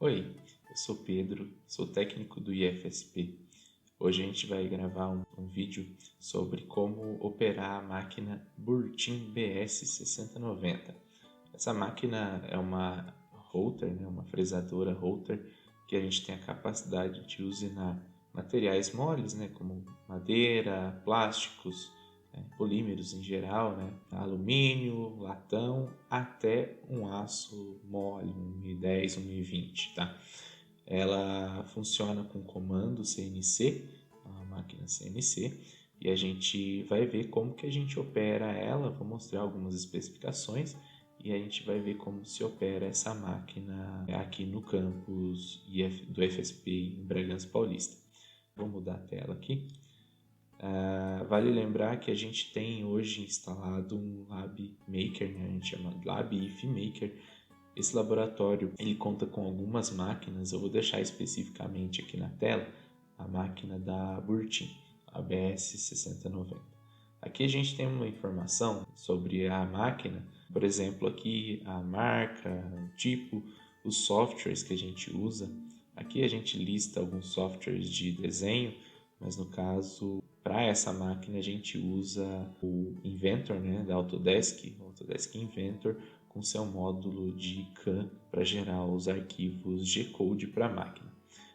Oi, eu sou Pedro, sou técnico do IFSP. Hoje a gente vai gravar um vídeo sobre como operar a máquina Burtin BS6090. Essa máquina é uma router, uma fresadora router, que a gente tem a capacidade de usinar materiais moles, como madeira, plásticos, polímeros em geral, alumínio, latão, até um aço mole, um 1010, um 1020, tá? Ela funciona com comando CNC, uma máquina CNC, e a gente vai ver como que a gente opera ela. Vou mostrar algumas especificações e a gente vai ver como se opera essa máquina aqui no campus do FSP em Bragança Paulista. Vou mudar a tela aqui. Vale lembrar que a gente tem hoje instalado um Lab Maker, a gente chama Lab IF Maker. Esse laboratório ele conta com algumas máquinas. Eu vou deixar especificamente aqui na tela a máquina da Burtin, a BS6090. Aqui a gente tem uma informação sobre a máquina, por exemplo, aqui a marca, o tipo, os softwares que a gente usa. Aqui a gente lista alguns softwares de desenho, mas no caso, para essa máquina a gente usa o Inventor, da Autodesk, o Autodesk Inventor, com seu módulo de CAM para gerar os arquivos G-Code para a máquina.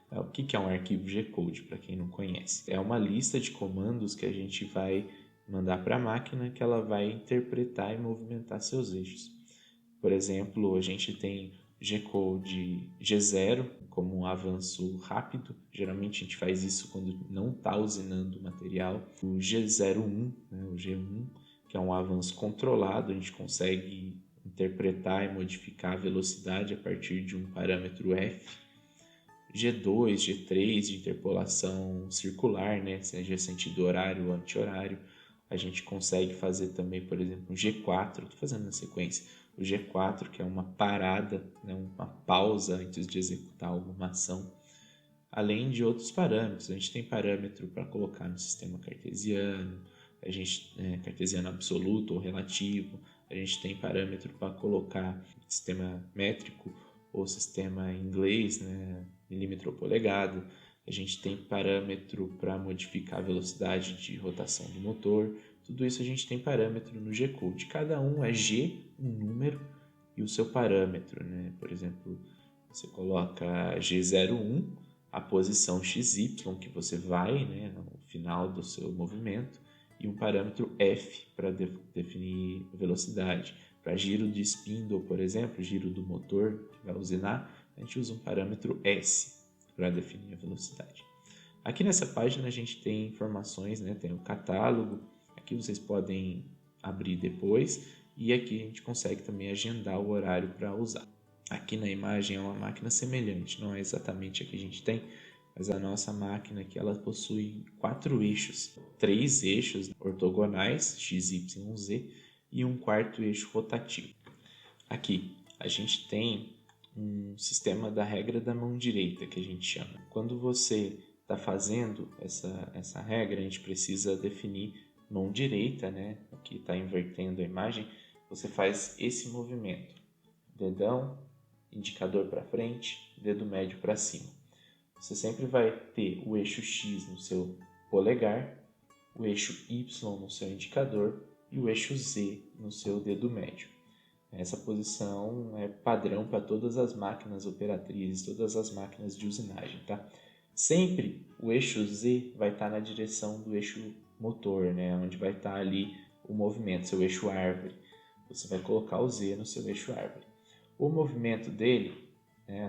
O que é um arquivo G-Code, para quem não conhece? É uma lista de comandos que a gente vai mandar para a máquina, que ela vai interpretar e movimentar seus eixos. Por exemplo, a gente tem G-Code G0 como um avanço rápido. Geralmente a gente faz isso quando não está usinando o material. O G01, o G1, que é um avanço controlado, a gente consegue interpretar e modificar a velocidade a partir de um parâmetro F. G2, G3 de interpolação circular, seja sentido horário ou anti-horário. A gente consegue fazer também, por exemplo, um G4, estou fazendo na sequência, o G4, que é uma parada, uma pausa antes de executar alguma ação, além de outros parâmetros. A gente tem parâmetro para colocar no sistema cartesiano, cartesiano absoluto ou relativo. A gente tem parâmetro para colocar sistema métrico ou sistema inglês, milímetro ou polegada. A gente tem parâmetro para modificar a velocidade de rotação do motor. Tudo isso a gente tem parâmetro no G-Code. Cada um é G, um número, e o seu parâmetro. Por exemplo, você coloca G01, a posição XY que você vai no final do seu movimento, e um parâmetro F para definir velocidade. Para giro de spindle, por exemplo, giro do motor que vai usinar, a gente usa um parâmetro S para definir a velocidade. Aqui nessa página a gente tem informações, tem o catálogo. Aqui vocês podem abrir depois, e aqui a gente consegue também agendar o horário para usar. Aqui na imagem é uma máquina semelhante, não é exatamente a que a gente tem, mas a nossa máquina aqui ela possui 4 eixos, 3 eixos ortogonais, X, Y, Z, e um quarto eixo rotativo. Aqui a gente tem um sistema da regra da mão direita, que a gente chama. Quando você está fazendo essa regra, a gente precisa definir mão direita, aqui está invertendo a imagem, você faz esse movimento, dedão, indicador para frente, dedo médio para cima. Você sempre vai ter o eixo X no seu polegar, o eixo Y no seu indicador e o eixo Z no seu dedo médio. Essa posição é padrão para todas as máquinas operatrizes, todas as máquinas de usinagem, tá? Sempre o eixo Z vai estar na direção do eixo motor, onde vai estar ali o movimento, seu eixo árvore. Você vai colocar o Z no seu eixo árvore. O movimento dele,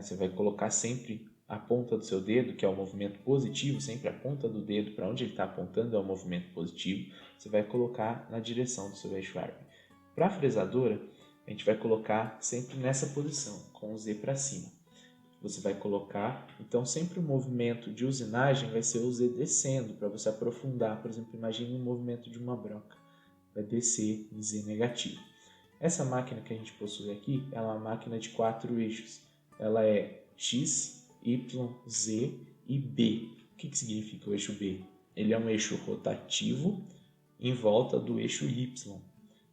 você vai colocar sempre a ponta do seu dedo, que é o movimento positivo, sempre a ponta do dedo para onde ele está apontando é o movimento positivo, você vai colocar na direção do seu eixo árvore. Para a fresadora, a gente vai colocar sempre nessa posição, com o Z para cima. Você vai colocar, então sempre o movimento de usinagem vai ser o Z descendo, para você aprofundar. Por exemplo, imagine um movimento de uma broca, vai descer em Z negativo. Essa máquina que a gente possui aqui é uma máquina de 4 eixos. Ela é X, Y, Z e B. O que significa o eixo B? Ele é um eixo rotativo em volta do eixo Y.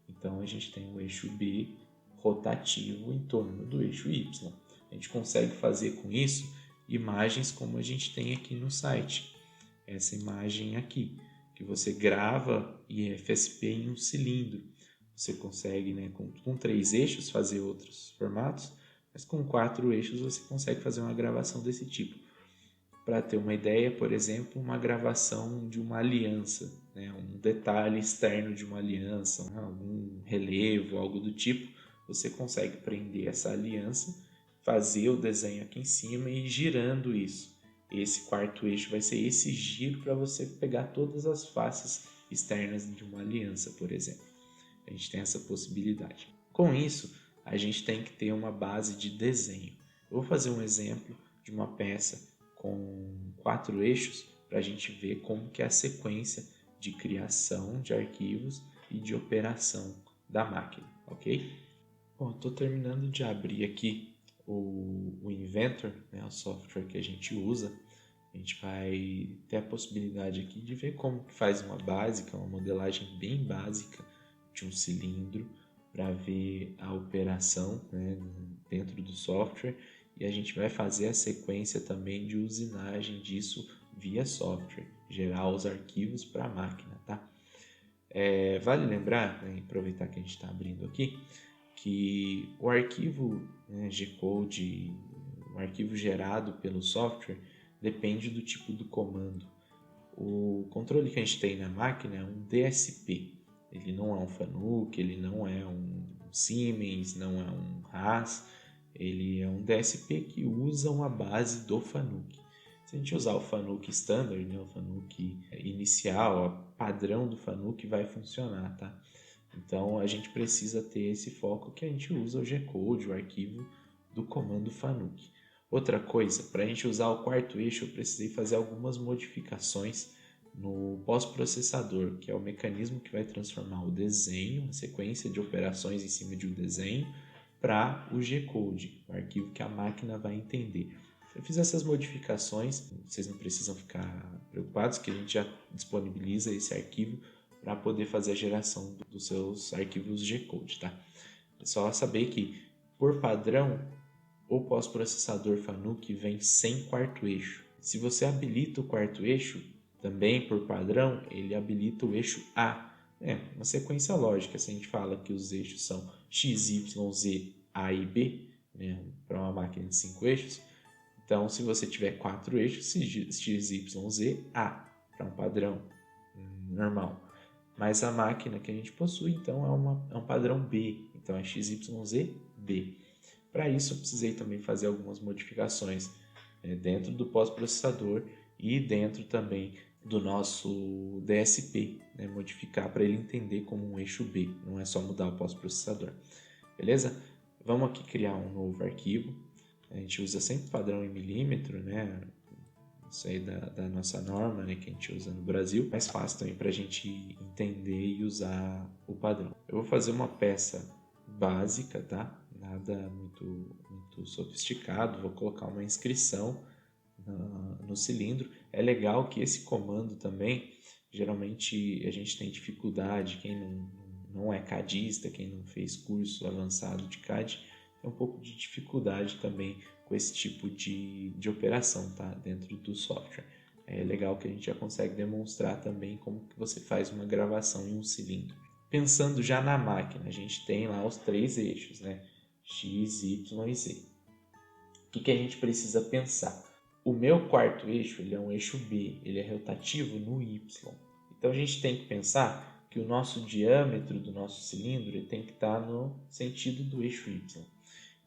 Então a gente tem o eixo B rotativo em torno do eixo Y. A gente consegue fazer com isso imagens como a gente tem aqui no site. Essa imagem aqui, que você grava IFSP em um cilindro. Você consegue, né, com 3 eixos fazer outros formatos, mas com 4 eixos você consegue fazer uma gravação desse tipo. Para ter uma ideia, por exemplo, uma gravação de uma aliança, né, um detalhe externo de uma aliança, algum relevo, algo do tipo, você consegue prender essa aliança, fazer o desenho aqui em cima e ir girando isso. Esse quarto eixo vai ser esse giro para você pegar todas as faces externas de uma aliança, por exemplo. A gente tem essa possibilidade. Com isso, a gente tem que ter uma base de desenho. Eu vou fazer um exemplo de uma peça com 4 eixos para a gente ver como que é a sequência de criação de arquivos e de operação da máquina, ok? Bom, estou terminando de abrir aqui o Inventor, né, o software que a gente usa. A gente vai ter a possibilidade aqui de ver como que faz uma básica, uma modelagem bem básica de um cilindro, para ver a operação, né, dentro do software, e a gente vai fazer a sequência também de usinagem disso via software, gerar os arquivos para a máquina, tá? Vale lembrar, né, aproveitar que a gente está abrindo aqui, que o arquivo, né, G-Code, o arquivo gerado pelo software, depende do tipo do comando. O controle que a gente tem na máquina é um DSP. Ele não é um Fanuc, ele não é um Siemens, não é um Haas. Ele é um DSP que usa uma base do Fanuc. Se a gente usar o Fanuc standard, né, o Fanuc inicial, o padrão do Fanuc vai funcionar, tá? Então a gente precisa ter esse foco que a gente usa o G-Code, o arquivo do comando Fanuc. Outra coisa, para a gente usar o quarto eixo, eu precisei fazer algumas modificações no pós-processador, que é o mecanismo que vai transformar o desenho, a sequência de operações em cima de um desenho, para o G-Code, o arquivo que a máquina vai entender. Eu fiz essas modificações, vocês não precisam ficar preocupados, que a gente já disponibiliza esse arquivo para poder fazer a geração dos seus arquivos G-Code, tá? É só saber que, por padrão, o pós-processador Fanuc vem sem quarto eixo. Se você habilita o quarto eixo, também por padrão, ele habilita o eixo A. É uma sequência lógica. Se a gente fala que os eixos são X, Y, Z, A e B, né, para uma máquina de 5 eixos, então se você tiver 4 eixos, X, Y, Z, A, para um padrão normal. Mas a máquina que a gente possui, então, é um padrão B. Então é X, Y, Z, B. Para isso, eu precisei também fazer algumas modificações dentro do pós-processador e dentro também do nosso DSP, né? Modificar para ele entender como um eixo B, não é só mudar o pós-processador. Beleza? Vamos aqui criar um novo arquivo. A gente usa sempre padrão em milímetro, né? Isso aí da nossa norma, né, que a gente usa no Brasil. Mais fácil também para a gente entender e usar o padrão. Eu vou fazer uma peça básica, tá? Nada muito sofisticado. Vou colocar uma inscrição no cilindro. É legal que esse comando também, geralmente a gente tem dificuldade, quem não é CADista, quem não fez curso avançado de CAD, tem um pouco de dificuldade também com esse tipo de operação, tá? Dentro do software. É legal que a gente já consegue demonstrar também como que você faz uma gravação em um cilindro. Pensando já na máquina, a gente tem lá os 3 eixos, né? X, Y e Z. O que a gente precisa pensar? O meu quarto eixo, ele é um eixo B, ele é rotativo no Y. Então a gente tem que pensar que o nosso diâmetro do nosso cilindro ele tem que estar no sentido do eixo Y.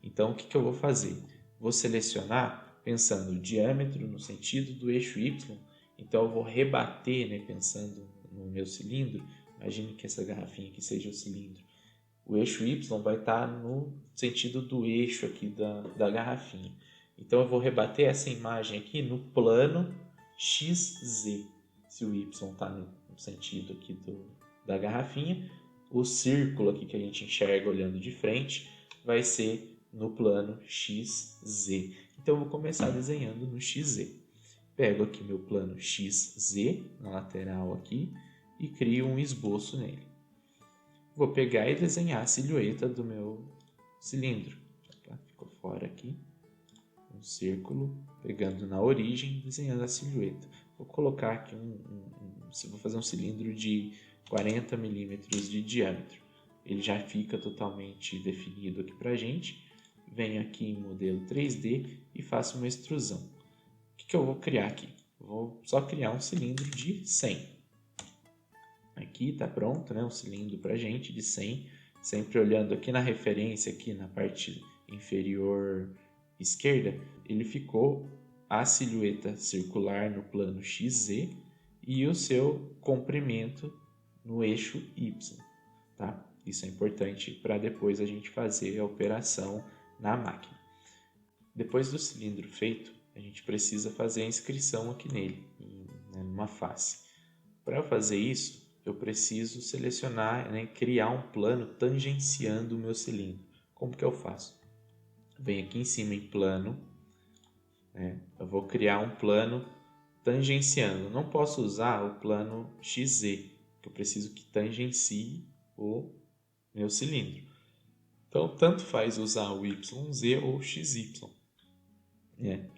Então o que eu vou fazer? Vou selecionar pensando o diâmetro no sentido do eixo Y. Então eu vou rebater, né, pensando no meu cilindro. Imagine que essa garrafinha aqui seja o cilindro. O eixo Y vai estar no sentido do eixo aqui da garrafinha. Então eu vou rebater essa imagem aqui no plano XZ. Se o Y está no sentido aqui da garrafinha, o círculo aqui que a gente enxerga olhando de frente vai ser no plano XZ. Então eu vou começar desenhando no XZ. Pego aqui meu plano XZ na lateral aqui e crio um esboço nele. Vou pegar e desenhar a silhueta do meu cilindro. Opa, ficou fora aqui. um círculo, pegando na origem, desenhando a silhueta. Vou colocar aqui vou fazer um cilindro de 40 milímetros de diâmetro. Ele já fica totalmente definido aqui para a gente. Venho aqui em modelo 3D e faço uma extrusão. O que eu vou criar aqui? Vou só criar um cilindro de 100. Aqui está pronto, né? Um cilindro para a gente de 100. Sempre olhando aqui na referência, aqui na parte inferior esquerda, ele ficou a silhueta circular no plano XZ e o seu comprimento no eixo Y, tá? Isso é importante para depois a gente fazer a operação na máquina. Depois do cilindro feito, a gente precisa fazer a inscrição aqui nele, numa face. Para eu fazer isso, eu preciso selecionar, criar um plano tangenciando o meu cilindro. Como que eu faço? Venho aqui em cima em plano, eu vou criar um plano tangenciando. Eu não posso usar o plano XZ, porque eu preciso que tangencie o meu cilindro. Então, tanto faz usar o YZ ou o XY.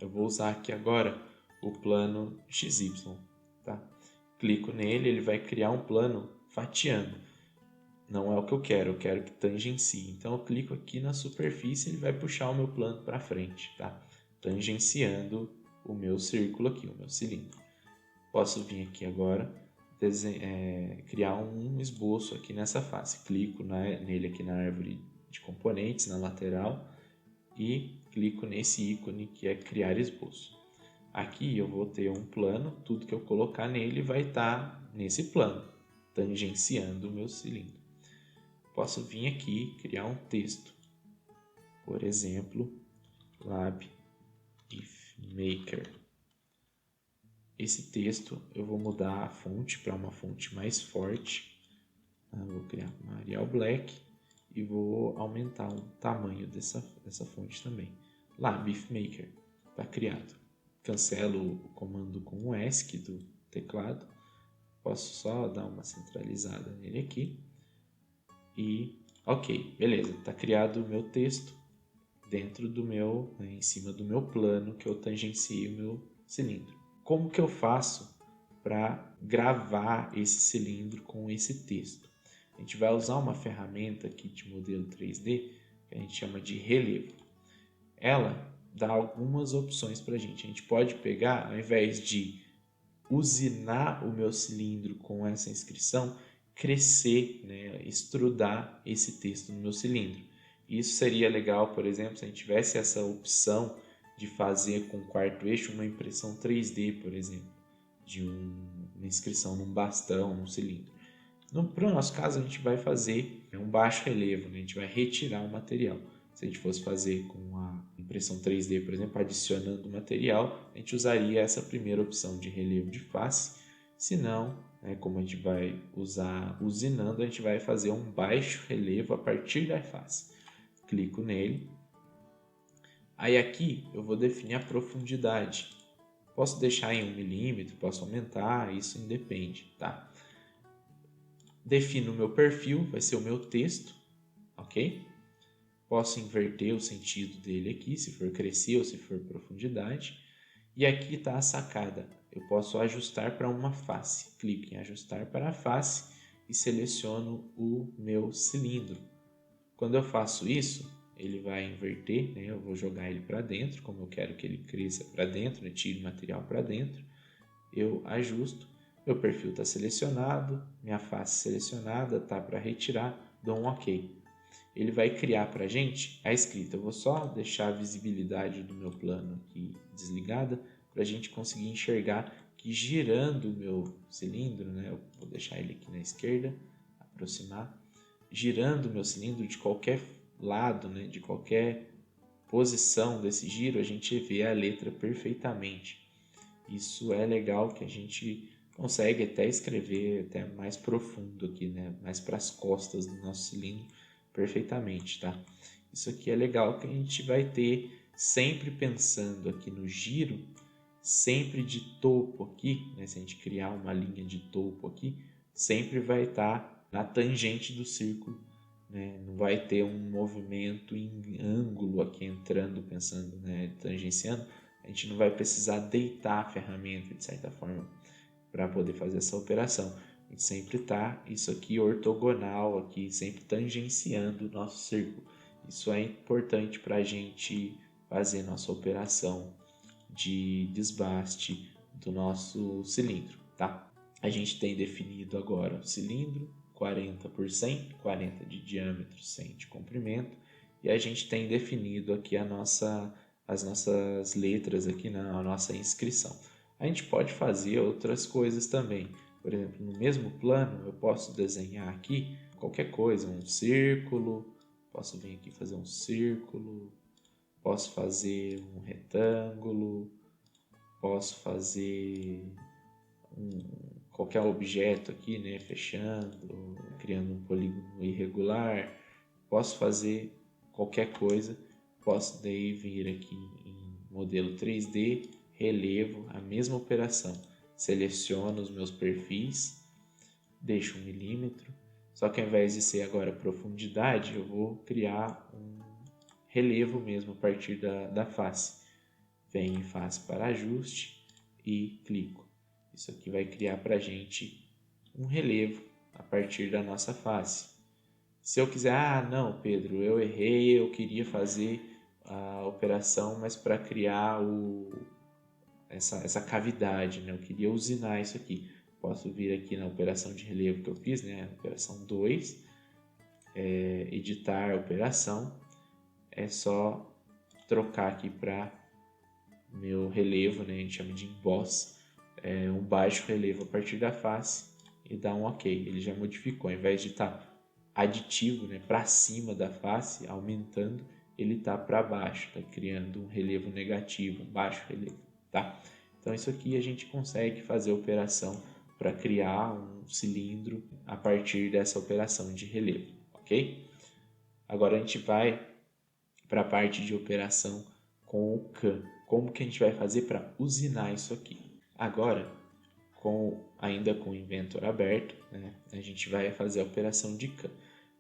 Eu vou usar aqui agora o plano XY, tá? Clico nele, ele vai criar um plano fatiando. Não é o que eu quero que tangencie. Então eu clico aqui na superfície, ele vai puxar o meu plano para frente, tá? Tangenciando o meu círculo aqui, o meu cilindro. Posso vir aqui agora, criar um esboço aqui nessa face. Clico nele aqui na árvore de componentes, na lateral, e clico nesse ícone que é criar esboço. Aqui eu vou ter um plano, tudo que eu colocar nele vai estar nesse plano, tangenciando o meu cilindro. Posso vir aqui criar um texto, por exemplo, Lab If Maker. Esse texto eu vou mudar a fonte para uma fonte mais forte. Eu vou criar uma Arial Black e vou aumentar o tamanho dessa fonte também. Lab If Maker está criado. Cancelo o comando com o ESC do teclado. Posso só dar uma centralizada nele aqui. E ok, beleza, está criado o meu texto dentro do meu, em cima do meu plano que eu tangenciei o meu cilindro. Como que eu faço para gravar esse cilindro com esse texto? A gente vai usar uma ferramenta aqui de modelo 3D que a gente chama de relevo. Ela dá algumas opções para a gente. A gente pode pegar, ao invés de usinar o meu cilindro com essa inscrição, crescer, extrudar esse texto no meu cilindro. Isso seria legal, por exemplo, se a gente tivesse essa opção de fazer com o quarto eixo uma impressão 3D, por exemplo, de uma inscrição num bastão, num cilindro. Para o nosso caso, a gente vai fazer um baixo relevo, a gente vai retirar o material. Se a gente fosse fazer com a impressão 3D, por exemplo, adicionando material, a gente usaria essa primeira opção de relevo de face. Se não, como a gente vai usar usinando, a gente vai fazer um baixo relevo a partir da face. Clico nele. Aí aqui eu vou definir a profundidade. Posso deixar em 1 milímetro, posso aumentar, isso independe, tá? Defino o meu perfil, vai ser o meu texto, ok? Posso inverter o sentido dele aqui, se for crescer ou se for profundidade. E aqui está a sacada. Eu posso ajustar para uma face. Clico em ajustar para a face e seleciono o meu cilindro. Quando eu faço isso, ele vai inverter, Eu vou jogar ele para dentro, como eu quero que ele cresça para dentro, tire o material para dentro. Eu ajusto, meu perfil está selecionado, minha face selecionada, está para retirar, dou um OK. Ele vai criar para a gente a escrita. Eu vou só deixar a visibilidade do meu plano aqui desligada para a gente conseguir enxergar que girando o meu cilindro, eu vou deixar ele aqui na esquerda, aproximar, girando o meu cilindro de qualquer lado, de qualquer posição desse giro, a gente vê a letra perfeitamente. Isso é legal que a gente consegue até escrever até mais profundo aqui, mais para as costas do nosso cilindro perfeitamente, tá? Isso aqui é legal que a gente vai ter sempre pensando aqui no giro, sempre de topo aqui, se a gente criar uma linha de topo aqui, sempre vai estar na tangente do círculo né? Não vai ter um movimento em ângulo aqui entrando, pensando, né, tangenciando. A gente não vai precisar deitar a ferramenta de certa forma para poder fazer essa operação. A gente sempre está isso aqui ortogonal, aqui sempre tangenciando o nosso círculo. Isso é importante para a gente fazer nossa operação de desbaste do nosso cilindro, tá? A gente tem definido agora o cilindro 40 por 100, 40 de diâmetro, 100 de comprimento, e a gente tem definido aqui as nossas letras aqui na nossa inscrição. A gente pode fazer outras coisas também. Por exemplo, no mesmo plano eu posso desenhar aqui qualquer coisa, um círculo, posso vir aqui fazer um círculo, posso fazer um retângulo, posso fazer qualquer objeto aqui, né, fechando, criando um polígono irregular, posso fazer qualquer coisa, posso daí vir aqui em modelo 3D, relevo, a mesma operação, seleciono os meus perfis, deixo 1 milímetro, só que ao invés de ser agora profundidade, eu vou criar um relevo mesmo a partir da face. Venho em face para ajuste e clico. Isso aqui vai criar para a gente um relevo a partir da nossa face. Se eu quiser, não, Pedro, eu errei, eu queria fazer a operação, mas para criar essa cavidade, né? Eu queria usinar isso aqui. Posso vir aqui na operação de relevo que eu fiz, né? Operação 2, editar a operação, é só trocar aqui para meu relevo, né? A gente chama de emboss, um baixo relevo a partir da face e dar um OK. Ele já modificou, ao invés de estar aditivo, né, para cima da face, aumentando, ele está para baixo, está criando um relevo negativo, um baixo relevo, tá? Então isso aqui a gente consegue fazer a operação para criar um cilindro a partir dessa operação de relevo, ok? Agora a gente vai para a parte de operação com o CAM. Como que a gente vai fazer para usinar isso aqui? Agora, ainda com o Inventor aberto, né, a gente vai fazer a operação de CAM.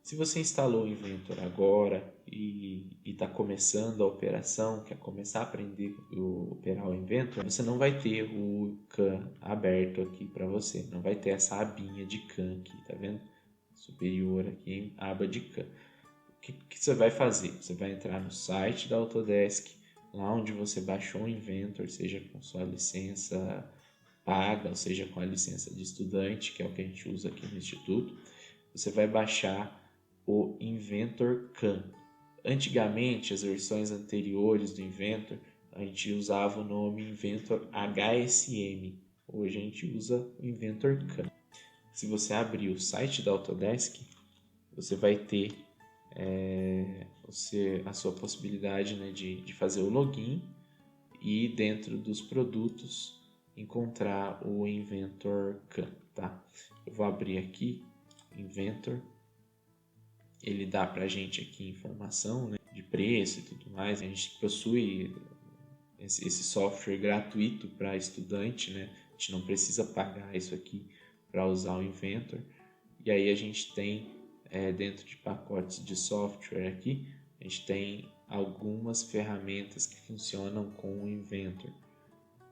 Se você instalou o Inventor agora e está começando a operação, quer começar a aprender a operar o Inventor, você não vai ter o CAM aberto aqui para você, não vai ter essa abinha de CAM aqui, tá vendo? Superior aqui, aba de CAM. O que você vai fazer? Você vai entrar no site da Autodesk, lá onde você baixou o Inventor, seja com sua licença paga, ou seja com a licença de estudante, que é o que a gente usa aqui no Instituto. Você vai baixar o Inventor CAM. Antigamente, as versões anteriores do Inventor, a gente usava o nome Inventor HSM. Hoje a gente usa o Inventor CAM. Se você abrir o site da Autodesk, você vai ter a sua possibilidade, né, de fazer o login e dentro dos produtos encontrar o Inventor CAM, tá? Eu vou abrir aqui Inventor. Ele dá pra gente aqui informação, né, de preço e tudo mais. A gente possui esse software gratuito para estudante, né? A gente não precisa pagar isso aqui para usar o Inventor. E aí a gente tem dentro de pacotes de software aqui, a gente tem algumas ferramentas que funcionam com o Inventor.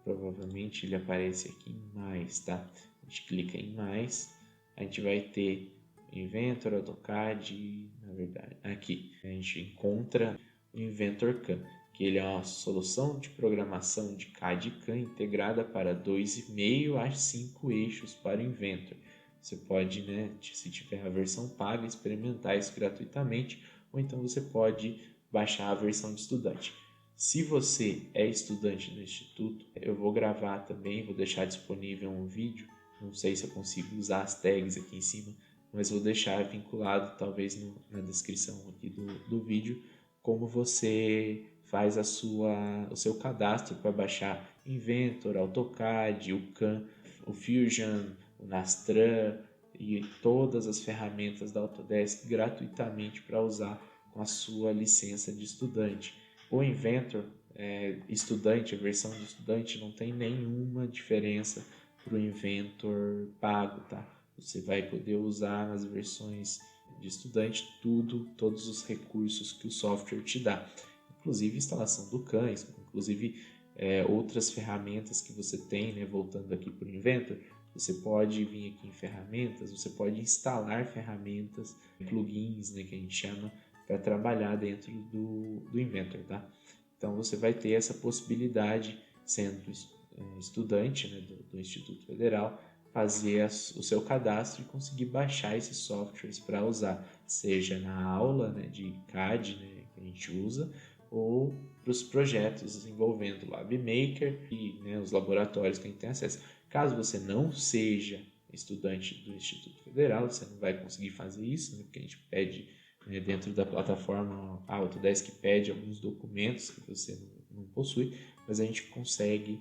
Provavelmente ele aparece aqui em mais, tá? A gente clica em mais, a gente vai ter Inventor, AutoCAD, na verdade, aqui a gente encontra o Inventor CAM, que ele é uma solução de programação de CAD e CAM integrada para 2,5 a 5 eixos para o Inventor. Você pode, né, se tiver a versão paga, experimentar isso gratuitamente, ou então você pode baixar a versão de estudante. Se você é estudante do Instituto, eu vou gravar também, vou deixar disponível um vídeo, não sei se eu consigo usar as tags aqui em cima, mas vou deixar vinculado talvez na descrição aqui do vídeo, como você faz o seu cadastro para baixar Inventor, AutoCAD, o CAM, o Fusion, o Nastran e todas as ferramentas da Autodesk gratuitamente para usar com a sua licença de estudante. O Inventor estudante, a versão de estudante, não tem nenhuma diferença para o Inventor pago, tá? Você vai poder usar nas versões de estudante, todos os recursos que o software te dá, inclusive instalação do CAN, inclusive outras ferramentas que você tem, né? Voltando aqui para o Inventor, você pode vir aqui em ferramentas, você pode instalar ferramentas, plugins, né, que a gente chama, para trabalhar dentro do Inventor, tá? Então você vai ter essa possibilidade, sendo estudante, né, do Instituto Federal, fazer o seu cadastro e conseguir baixar esses softwares para usar, seja na aula, né, de CAD, né, que a gente usa, ou para os projetos envolvendo o LabMaker e, né, os laboratórios que a gente tem acesso. Caso você não seja estudante do Instituto Federal, você não vai conseguir fazer isso, né, porque a gente pede, né, dentro da plataforma, a Autodesk pede alguns documentos que você não possui, mas a gente consegue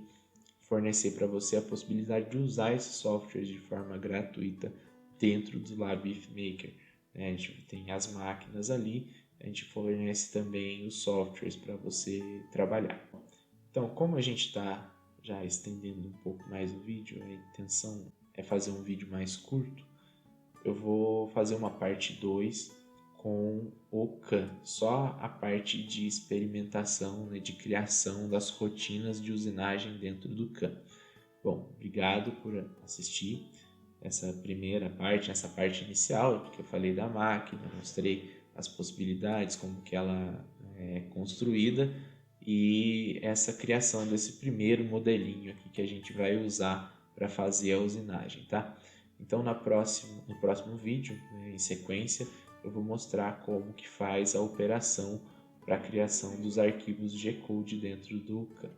fornecer para você a possibilidade de usar esses softwares de forma gratuita dentro do LabMaker. A gente tem as máquinas ali, a gente fornece também os softwares para você trabalhar. Então, como a gente está já estendendo um pouco mais o vídeo, a intenção é fazer um vídeo mais curto, eu vou fazer uma parte 2 com o CAN, só a parte de experimentação, né, de criação das rotinas de usinagem dentro do CAN. Bom, obrigado por assistir essa primeira parte, essa parte inicial, que eu falei da máquina, mostrei as possibilidades, como que ela é construída e essa criação desse primeiro modelinho aqui que a gente vai usar para fazer a usinagem, tá? Então no próximo vídeo, né, em sequência, eu vou mostrar como que faz a operação para a criação dos arquivos G-Code dentro do CAN.